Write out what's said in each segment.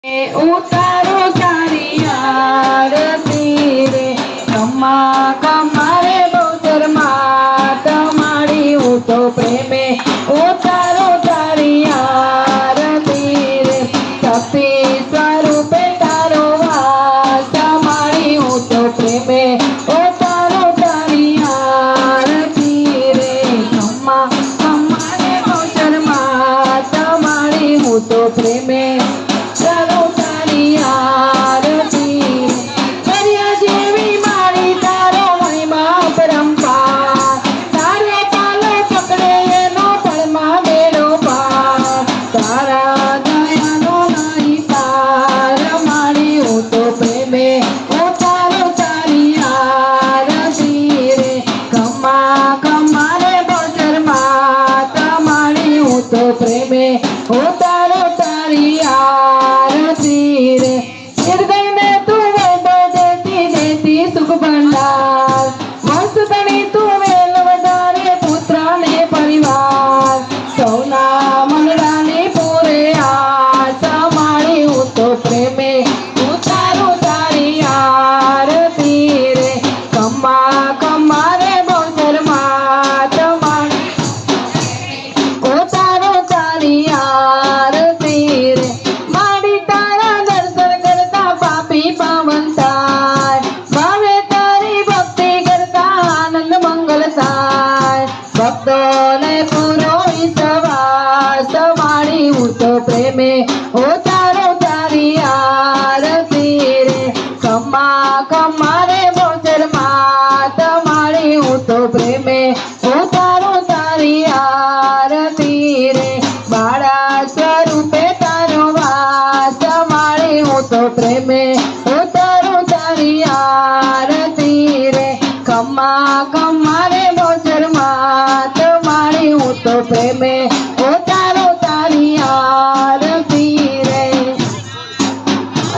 उतारो तारी आरती रे कम्मा कम्मा रे बहुतर मात मारी उतो प्रेमे उतारो तारी आरती रे शक्ति स्वरूपे तारो वास मारी उतो प्रेमे उतारो तारी आरती रे कम्मा कम्मा रे बहुतर मात मारी उतो प्रेमे प्रेमे उतारो तारी आरती रे हृदय में तू वैभव देती देती सुख भंडार वस्तुतनी तू वेल वधारे पुत्र ने परिवार सौना मंगळाने पूरे आस मारी उतो प्रेमे उतारो तारी आरती रे कम्मा कम्मा रे बहुतर मात मारी आरती रे मारी तारा दर्शन करता पापी पावनताय भावे तारी भक्ति करता आनंद मंगलताय भक्तोने पूरो विश्वास मारी उतो प्रेमे उतारो तारी आरती रे कम्मा कम्मा रे बहुतर मात मारी उतो प्रेमे उतारो तारी आरती रे बाळा स्वरूपे तारो वास मारी उतो प्रेमे उतारो तारी आरती रे कम्मा कम्मा रे बहुतर मात मारी उतो प्रेमे उतारो तारी आरती रे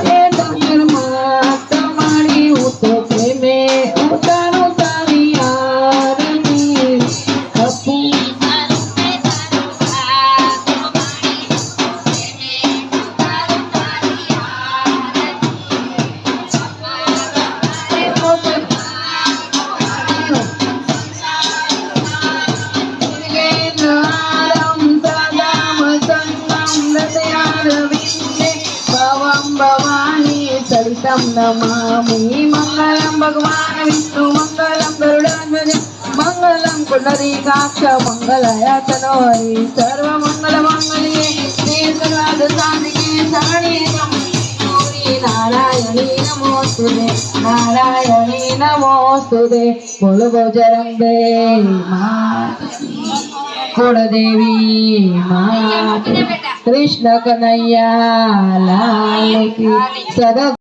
बहुतर मात मारी उतो प्रेमे उतारो तारी आरती सरितं नमामि मंगलम भगवान विष्णु मंगलम गरुडाध्वज मंगलम पुंडरीकाक्ष मंगलाय तनोहरि सर्व मंगल मांगल्ये शिवे सर्वार्थ साधिके शरण्ये त्र्यंबके नारायणी नमोस्तुते नारायणी नमोस्तुते बोलो बजरंगे मात कुलदेवी मात कृष्ण कन्हैया लाल की सदा